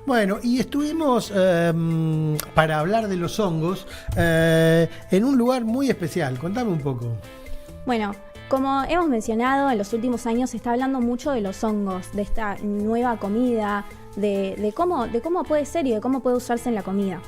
Bueno, y estuvimos para hablar de los hongos en un lugar muy especial. Contame un poco. Bueno, como hemos mencionado, en los últimos años se está hablando mucho de los hongos, de esta nueva comida, de cómo puede ser y de cómo puede usarse en la comida.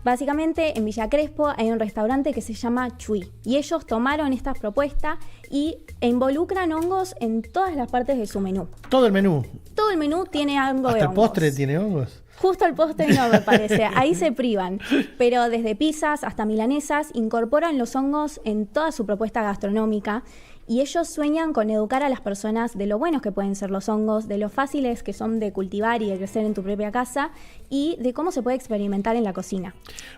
Básicamente, en Villa Crespo hay un restaurante que se llama Chuy y ellos tomaron esta propuesta e involucran hongos en todas las partes de su menú. Todo el menú. Todo el menú tiene algo de hongos. ¿Hasta el postre tiene hongos? Justo el postre no, me parece. Ahí se privan. Pero desde pizzas hasta milanesas incorporan los hongos en toda su propuesta gastronómica. Y ellos sueñan con educar a las personas de lo buenos que pueden ser los hongos, de lo fáciles que son de cultivar y de crecer en tu propia casa y de cómo se puede experimentar en la cocina.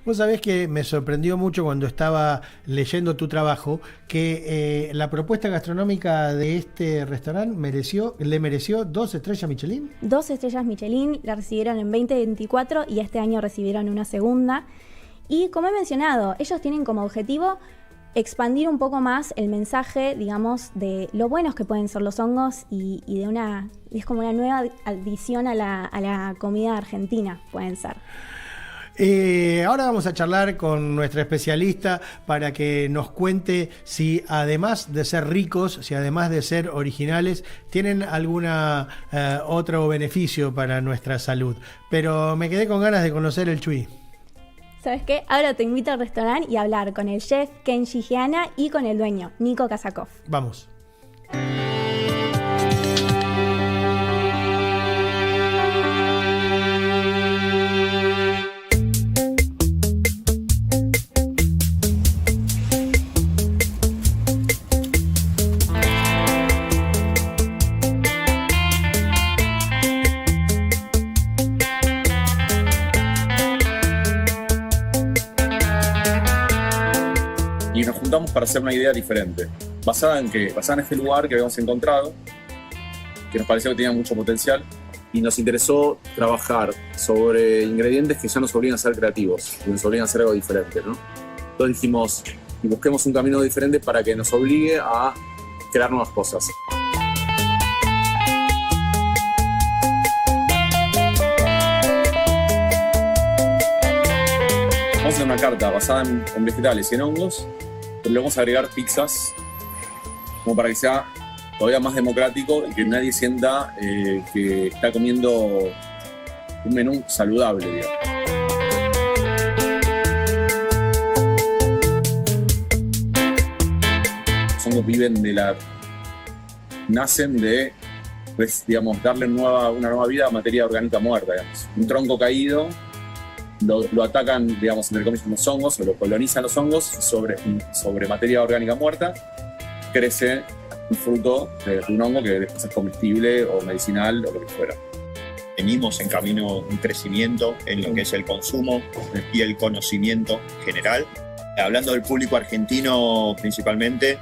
Vos sabés que me sorprendió mucho cuando estaba leyendo tu trabajo que la propuesta gastronómica de este restaurante le mereció 2 estrellas Michelin. 2 estrellas Michelin la recibieron en 2024 y este año recibieron una segunda. Y como he mencionado, ellos tienen como objetivo expandir un poco más el mensaje, digamos, de lo buenos que pueden ser los hongos y es como una nueva adición a la comida argentina, pueden ser. Ahora vamos a charlar con nuestra especialista para que nos cuente si además de ser ricos, si además de ser originales, tienen alguna otro beneficio para nuestra salud. Pero me quedé con ganas de conocer el Chuy. ¿Sabes qué? Ahora te invito al restaurante y a hablar con el chef Kenji Giana y con el dueño, Nico Kazakov. Vamos. Y nos juntamos para hacer una idea diferente, basada en este lugar que habíamos encontrado, que nos pareció que tenía mucho potencial, y nos interesó trabajar sobre ingredientes que ya nos obligan a ser creativos, que nos obligan a hacer algo diferente, ¿no? Entonces dijimos, y busquemos un camino diferente para que nos obligue a crear nuevas cosas. Vamos a hacer una carta basada en vegetales y en hongos, pero le vamos a agregar pizzas como para que sea todavía más democrático y que nadie sienta que está comiendo un menú saludable, digamos. Los hongos nacen de, pues, digamos, darle una nueva vida a materia orgánica muerta, digamos. Un tronco caído, lo atacan, digamos, entre comillas, los hongos, o lo colonizan los hongos, y sobre materia orgánica muerta crece un fruto de un hongo que después es comestible o medicinal o lo que fuera. Venimos en camino de un crecimiento en lo que es el consumo y el conocimiento general. Hablando del público argentino principalmente,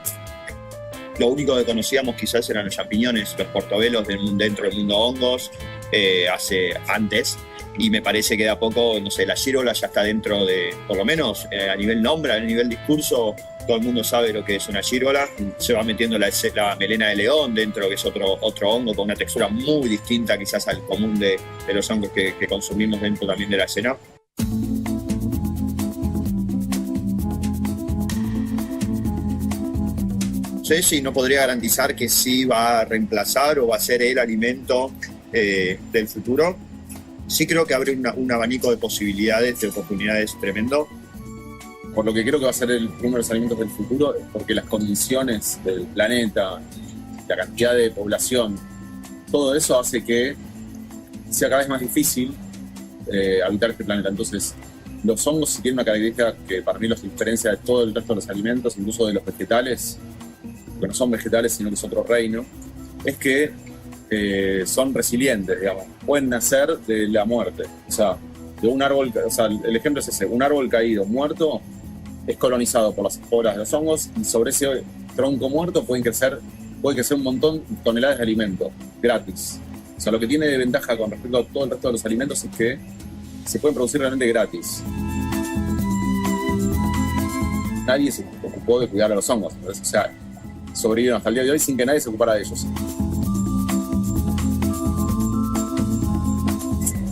lo único que conocíamos quizás eran los champiñones, los portobelos dentro del mundo hongos, antes. Y me parece que de a poco, no sé, la girola ya está dentro de, por lo menos a nivel nombre, a nivel discurso, todo el mundo sabe lo que es una girola. Se va metiendo la melena de león dentro, que es otro hongo con una textura muy distinta quizás al común de los hongos que consumimos dentro también de la escena. No sé si no podría garantizar que sí va a reemplazar o va a ser el alimento del futuro. Sí creo que abre un abanico de posibilidades, de oportunidades tremendo. Por lo que creo que va a ser uno de los alimentos del futuro, es porque las condiciones del planeta, la cantidad de población, todo eso hace que sea cada vez más difícil habitar este planeta. Entonces, los hongos sí tienen una característica que para mí los diferencia de todo el resto de los alimentos, incluso de los vegetales, que no son vegetales sino que es otro reino, es que son resilientes, digamos, pueden nacer de la muerte. O sea, de un árbol, o sea, el ejemplo es ese, un árbol caído, muerto, es colonizado por las esporas de los hongos y sobre ese tronco muerto puede crecer un montón de toneladas de alimento, gratis. O sea, lo que tiene de ventaja con respecto a todo el resto de los alimentos es que se pueden producir realmente gratis. Nadie se ocupó de cuidar a los hongos, entonces, o sea, sobrevivieron hasta el día de hoy sin que nadie se ocupara de ellos.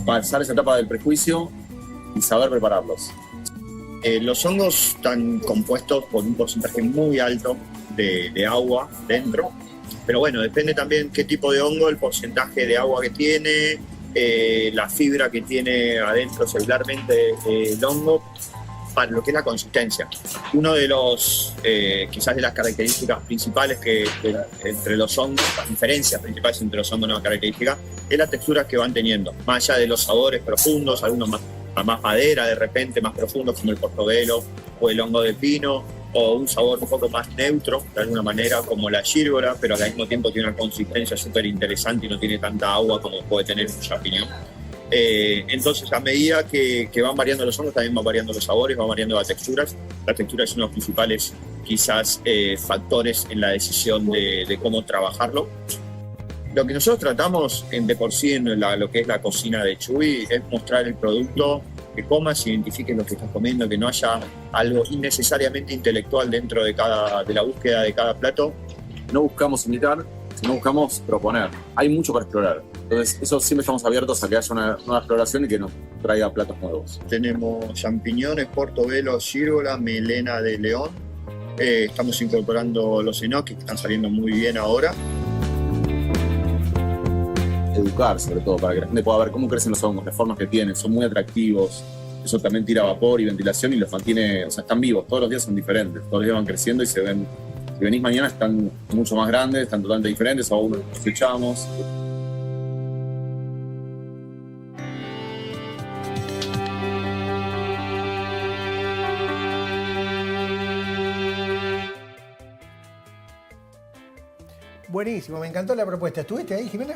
pasar esa etapa del prejuicio y saber prepararlos. Los hongos están compuestos por un porcentaje muy alto de agua dentro, pero bueno, depende también qué tipo de hongo, el porcentaje de agua que tiene, la fibra que tiene adentro celularmente el hongo, para lo que es la consistencia. Uno de los, quizás de las características principales que entre los hongos, las diferencias principales entre los hongos y las características, es las texturas que van teniendo, más allá de los sabores profundos, algunos más madera de repente, más profundos como el portobelo o el hongo de pino, o un sabor un poco más neutro, de alguna manera, como la gírgola, pero al mismo tiempo tiene una consistencia súper interesante y no tiene tanta agua como puede tener un champiñón. Entonces, a medida que van variando los hongos, también van variando los sabores, van variando las texturas. La textura es uno de los principales, quizás, factores en la decisión de cómo trabajarlo. Lo que nosotros tratamos de por sí en lo que es la cocina de Chuy es mostrar el producto, que comas, identifiques lo que estás comiendo, que no haya algo innecesariamente intelectual dentro de la búsqueda de cada plato. No buscamos imitar, sino buscamos proponer. Hay mucho para explorar. Entonces, eso siempre estamos abiertos a que haya una nueva exploración y que nos traiga platos nuevos. Tenemos champiñones, portobelo, gírgola, melena de león. Estamos incorporando los enoquis que están saliendo muy bien ahora. Educar, sobre todo, para que la gente pueda ver cómo crecen los hongos, las formas que tienen, son muy atractivos. Eso también tira vapor y ventilación y los mantiene, o sea, están vivos, todos los días son diferentes, todos los días van creciendo y se ven. Si venís mañana están mucho más grandes, están totalmente diferentes, aún los cosechamos. Buenísimo, me encantó la propuesta. ¿Estuviste ahí, Jimena?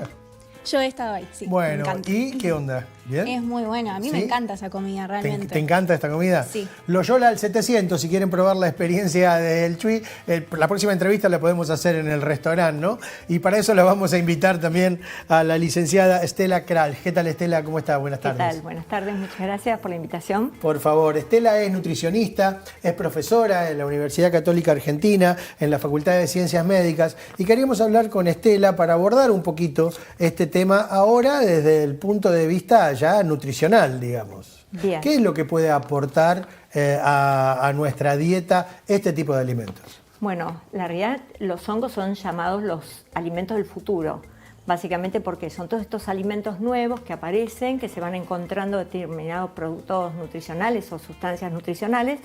Yo he estado ahí, sí. Bueno, me encanta. ¿y qué onda? ¿Bien? Es muy bueno. A mí ¿Sí? me encanta esa comida, realmente. ¿Te encanta esta comida? Sí. Loyola al 700, si quieren probar la experiencia del Chuy, la próxima entrevista la podemos hacer en el restaurante, ¿no? Y para eso la vamos a invitar también a la licenciada Estela Kral. ¿Qué tal, Estela? ¿Cómo estás? Buenas tardes. ¿Qué tal? Buenas tardes, muchas gracias por la invitación. Por favor, Estela es nutricionista, es profesora en la Universidad Católica Argentina, en la Facultad de Ciencias Médicas, y queríamos hablar con Estela para abordar un poquito este tema ahora desde el punto de vista ya nutricional, digamos. Bien. ¿Qué es lo que puede aportar a nuestra dieta este tipo de alimentos? Bueno, la realidad, los hongos son llamados los alimentos del futuro, básicamente porque son todos estos alimentos nuevos que aparecen, que se van encontrando determinados productos nutricionales o sustancias nutricionales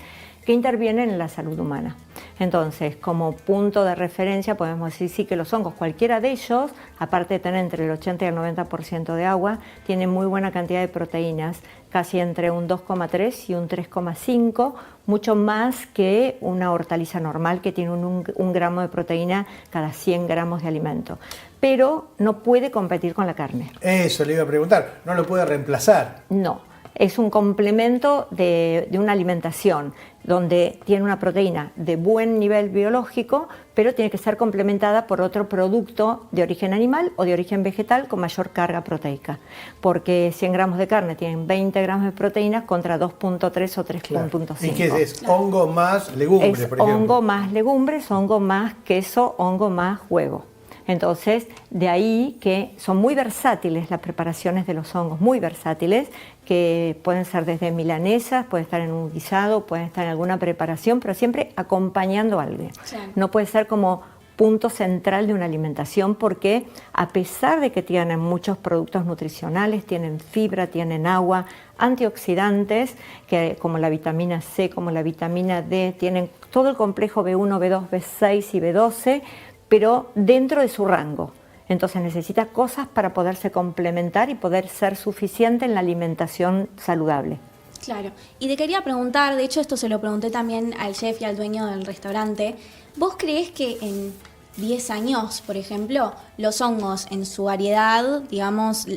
que intervienen en la salud humana. Entonces, como punto de referencia, podemos decir sí que los hongos, cualquiera de ellos, aparte de tener entre el 80 y el 90% de agua, tienen muy buena cantidad de proteínas, casi entre un 2,3 y un 3,5, mucho más que una hortaliza normal que tiene un gramo de proteína cada 100 gramos de alimento. Pero no puede competir con la carne. Eso le iba a preguntar, ¿no lo puede reemplazar? No, es un complemento de una alimentación donde tiene una proteína de buen nivel biológico, pero tiene que ser complementada por otro producto de origen animal o de origen vegetal con mayor carga proteica, porque 100 gramos de carne tienen 20 gramos de proteínas contra 2,3 o 3,5. Claro. ¿Y qué es? ¿Hongo más legumbres, Es por ejemplo? hongo más legumbres, hongo más queso, hongo más huevo. Entonces, de ahí que son muy versátiles las preparaciones de los hongos, muy versátiles, que pueden ser desde milanesas, pueden estar en un guisado, pueden estar en alguna preparación, pero siempre acompañando algo. Sí. No puede ser como punto central de una alimentación porque a pesar de que tienen muchos productos nutricionales, tienen fibra, tienen agua, antioxidantes, que como la vitamina C, como la vitamina D, tienen todo el complejo B1, B2, B6 y B12, pero dentro de su rango. Entonces necesita cosas para poderse complementar y poder ser suficiente en la alimentación saludable. Claro. Y te quería preguntar, de hecho esto se lo pregunté también al chef y al dueño del restaurante, ¿vos creés que en 10 años, por ejemplo, los hongos en su variedad, digamos,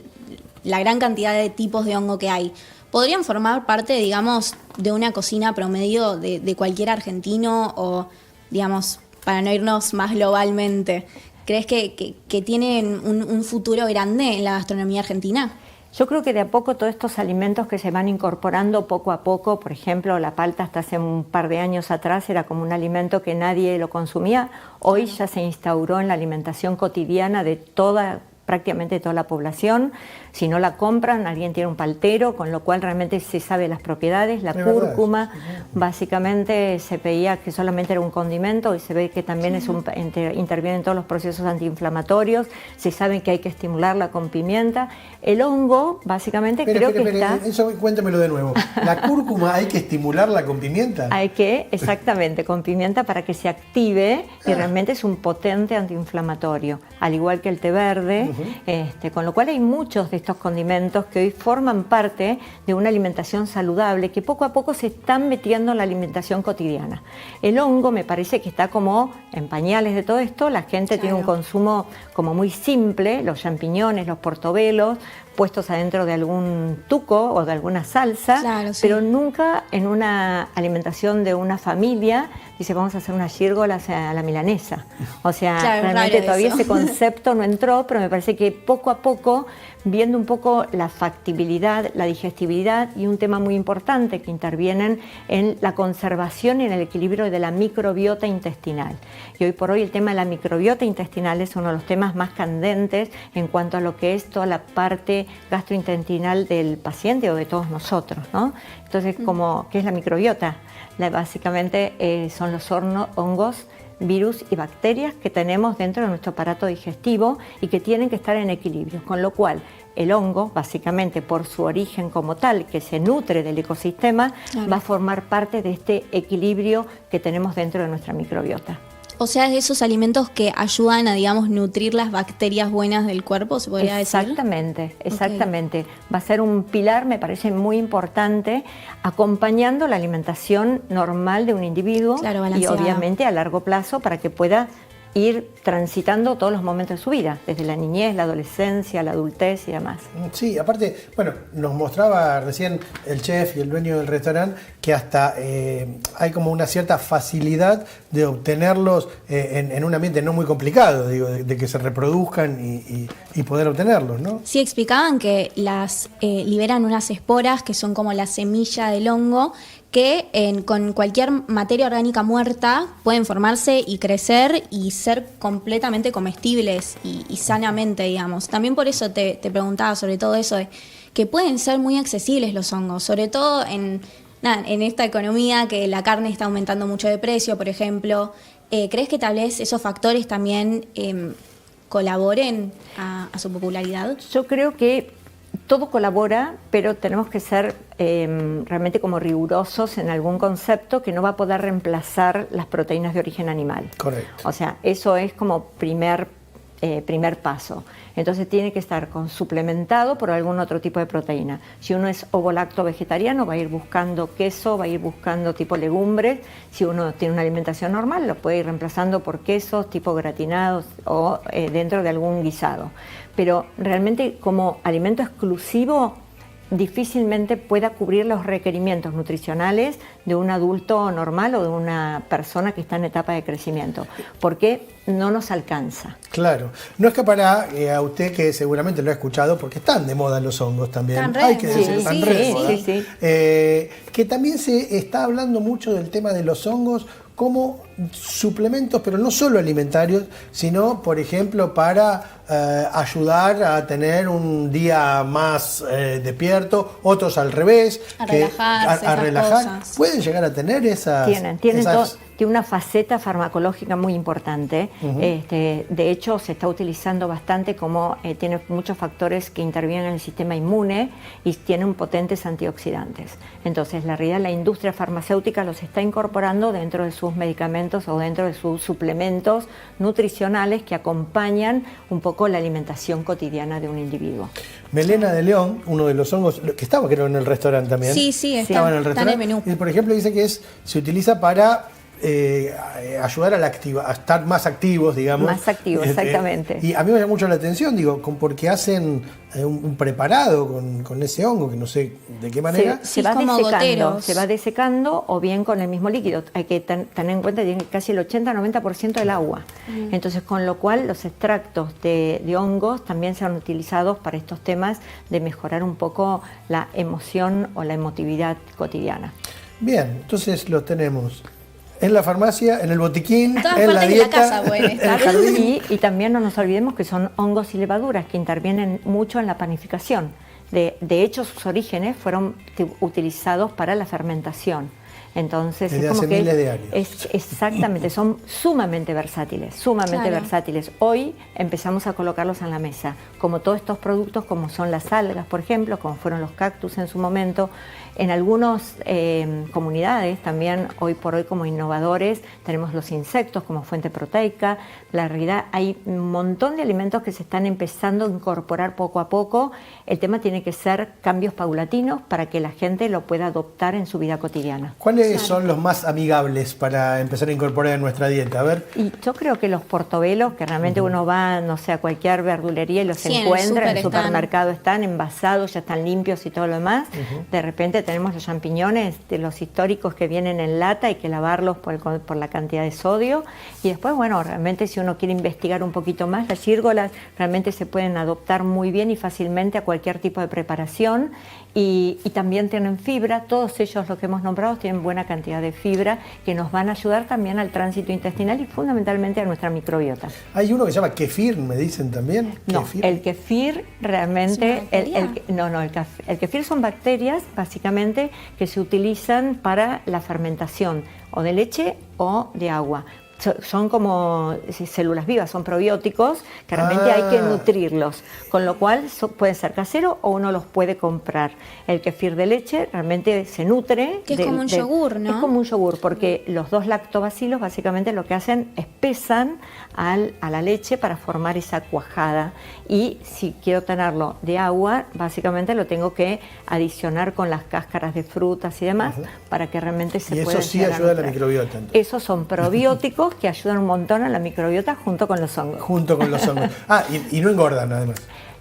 la gran cantidad de tipos de hongo que hay, podrían formar parte, digamos, de una cocina promedio de cualquier argentino o, digamos, para no irnos más globalmente, ¿crees que tienen un futuro grande en la gastronomía argentina? Yo creo que de a poco todos estos alimentos que se van incorporando poco a poco, por ejemplo, la palta hasta hace un par de años atrás era como un alimento que nadie lo consumía, hoy ya se instauró en la alimentación cotidiana de toda prácticamente toda la población. Si no la compran, alguien tiene un paltero, con lo cual realmente se sabe las propiedades. La cúrcuma, básicamente se veía que solamente era un condimento y se ve que también interviene en todos los procesos antiinflamatorios. Se sabe que hay que estimularla con pimienta. El hongo, básicamente, está... Eso cuéntemelo de nuevo. ¿La cúrcuma hay que estimularla con pimienta? Hay que, exactamente, con pimienta para que se active y realmente es un potente antiinflamatorio, al igual que el té verde, con lo cual hay muchos de estos condimentos que hoy forman parte de una alimentación saludable que poco a poco se están metiendo en la alimentación cotidiana. El hongo me parece que está como en pañales de todo esto, la gente tiene un consumo como muy simple, los champiñones, los portobelos, puestos adentro de algún tuco o de alguna salsa, pero nunca en una alimentación de una familia dice vamos a hacer unas gírgolas a la milanesa. O sea, realmente todavía ese concepto no entró, pero me parece que poco a poco, viendo un poco la factibilidad, la digestibilidad y un tema muy importante que intervienen en la conservación y en el equilibrio de la microbiota intestinal. Y hoy por hoy el tema de la microbiota intestinal es uno de los temas más candentes en cuanto a lo que es toda la parte gastrointestinal del paciente o de todos nosotros, ¿no? Entonces, ¿qué es la microbiota? Básicamente son los hongos, virus y bacterias que tenemos dentro de nuestro aparato digestivo y que tienen que estar en equilibrio, con lo cual el hongo, básicamente por su origen como tal, que se nutre del ecosistema, va a formar parte de este equilibrio que tenemos dentro de nuestra microbiota. O sea, es de esos alimentos que ayudan a, digamos, nutrir las bacterias buenas del cuerpo, ¿se podría decir? Exactamente. Va a ser un pilar, me parece muy importante, acompañando la alimentación normal de un individuo y obviamente a largo plazo para que pueda ir transitando todos los momentos de su vida, desde la niñez, la adolescencia, la adultez y demás. Sí, aparte, bueno, nos mostraba recién el chef y el dueño del restaurante que hasta hay como una cierta facilidad de obtenerlos en un ambiente no muy complicado, digo, de que se reproduzcan y poder obtenerlos, ¿no? Sí, explicaban que las liberan unas esporas que son como la semilla del hongo, que con cualquier materia orgánica muerta pueden formarse y crecer y ser completamente comestibles y sanamente, digamos. También por eso te preguntaba sobre todo eso, de que pueden ser muy accesibles los hongos, sobre todo en esta economía que la carne está aumentando mucho de precio, por ejemplo. ¿Crees que tal vez esos factores también colaboren a su popularidad? Yo creo que todo colabora, pero tenemos que ser realmente como rigurosos en algún concepto que no va a poder reemplazar las proteínas de origen animal. Correcto. O sea, eso es como primer paso. Entonces tiene que estar suplementado por algún otro tipo de proteína. Si uno es ovo-lacto vegetariano, va a ir buscando queso, va a ir buscando tipo legumbres. Si uno tiene una alimentación normal, lo puede ir reemplazando por quesos tipo gratinados o dentro de algún guisado. Pero realmente como alimento exclusivo difícilmente pueda cubrir los requerimientos nutricionales de un adulto normal o de una persona que está en etapa de crecimiento, porque no nos alcanza. Claro, no escapará a usted, que seguramente lo ha escuchado, porque están de moda los hongos también. Hay que decir, están re de moda. Que también se está hablando mucho del tema de los hongos como suplementos, pero no solo alimentarios, sino, por ejemplo, para ayudar a tener un día más despierto, otros al revés, a relajar. Cosas. Pueden llegar a tener tiene una faceta farmacológica muy importante. De hecho, se está utilizando bastante como tiene muchos factores que intervienen en el sistema inmune y tienen potentes antioxidantes. Entonces, la realidad, la industria farmacéutica los está incorporando dentro de sus medicamentos o dentro de sus suplementos nutricionales que acompañan un poco la alimentación cotidiana de un individuo. Melena de León, uno de los hongos, que estaba creo en el restaurante también. Sí, estaba en el restaurante. Está en el menú. Y, por ejemplo, dice que se utiliza para ayudar a estar más activos, digamos. Más activos, exactamente. Y a mí me llama mucho la atención, digo, porque hacen un preparado con ese hongo, que no sé de qué manera. Se va desecando o bien con el mismo líquido. Hay que tener en cuenta que tiene casi el 80-90% del agua. Entonces, con lo cual los extractos de hongos también se han utilizado para estos temas de mejorar un poco la emoción o la emotividad cotidiana. Bien, entonces los tenemos. en la farmacia, en el botiquín, En todas en la partes de la dieta, casa pueden en el estar. jardín. Y también no nos olvidemos que son hongos y levaduras que intervienen mucho en la panificación. De hecho, sus orígenes fueron utilizados para la fermentación. Entonces, Desde es como hace que miles de años. exactamente, son sumamente versátiles, Claro. versátiles. Hoy empezamos a colocarlos en la mesa, como todos estos productos, como son las algas, por ejemplo, como fueron los cactus en su momento. En algunas comunidades también, hoy por hoy como innovadores, tenemos los insectos como fuente proteica. La realidad, hay un montón de alimentos que se están empezando a incorporar poco a poco. El tema tiene que ser cambios paulatinos para que la gente lo pueda adoptar en su vida cotidiana. ¿Cuáles son los más amigables para empezar a incorporar en nuestra dieta? A ver. Y yo creo que los portobelos, que realmente uno va, no sé, a cualquier verdulería y los Sí, en el encuentra, en el súper supermercado están envasados, ya están limpios y todo lo demás. De repente tenemos los champiñones de los históricos que vienen en lata, hay que lavarlos por la cantidad de sodio. Y después, bueno, realmente si uno quiere investigar un poquito más, las gírgolas realmente se pueden adoptar muy bien y fácilmente a cualquier tipo de preparación. Y también tienen fibra, todos ellos los que hemos nombrado tienen buena cantidad de fibra que nos van a ayudar también al tránsito intestinal y fundamentalmente a nuestra microbiota. Hay uno que se llama kefir, me dicen también. No, Kefir. el kefir realmente, ¿Es una bacteria? el kefir son bacterias básicamente que se utilizan para la fermentación o de leche o de agua. Son como células vivas, son probióticos que realmente hay que nutrirlos, con lo cual pueden ser caseros o uno los puede comprar. El kefir de leche realmente se nutre. Que es como un yogur, ¿no? Es como un yogur, porque los dos lactobacilos básicamente lo que hacen es pesan a la leche para formar esa cuajada. Y si quiero tenerlo de agua, básicamente lo tengo que adicionar con las cáscaras de frutas y demás para que realmente se Y pueda eso sí ayuda a la microbiota. Entonces. Esos son probióticos que ayudan un montón a la microbiota junto con los hongos. Junto con los hongos. Ah, y no engordan además.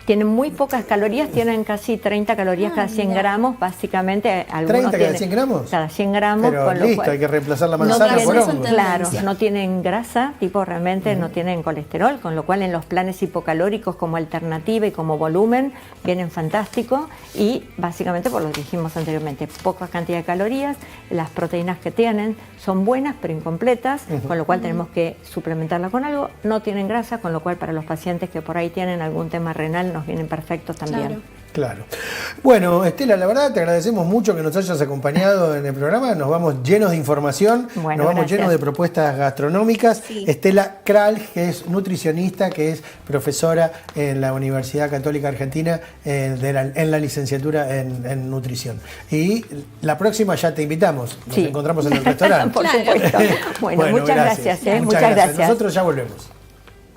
Tienen muy pocas calorías, tienen casi 30 calorías cada 100 gramos, básicamente. ¿30 cada 100 gramos? Cada 100 gramos. Pero con lo listo, cual, hay que reemplazar la manzana tienen por eso, hongo. claro, tendencia. no tienen grasa, tipo realmente no tienen colesterol, con lo cual en los planes hipocalóricos como alternativa y como volumen vienen fantásticos y básicamente por lo que dijimos anteriormente, poca cantidad de calorías, las proteínas que tienen son buenas pero incompletas, con lo cual tenemos que suplementarla con algo, no tienen grasa, con lo cual para los pacientes que por ahí tienen algún tema renal nos vienen perfectos también. Claro. Bueno, Estela, la verdad te agradecemos mucho que nos hayas acompañado en el programa. Nos vamos llenos de información, Bueno, nos vamos gracias. llenos de propuestas gastronómicas. Sí. Estela Kralj, que es nutricionista, que es profesora en la Universidad Católica Argentina en la licenciatura en nutrición. Y la próxima ya te invitamos. Nos Sí. encontramos en el restaurante. Por Claro. supuesto. Bueno, muchas gracias. Muchas gracias. Nosotros ya volvemos.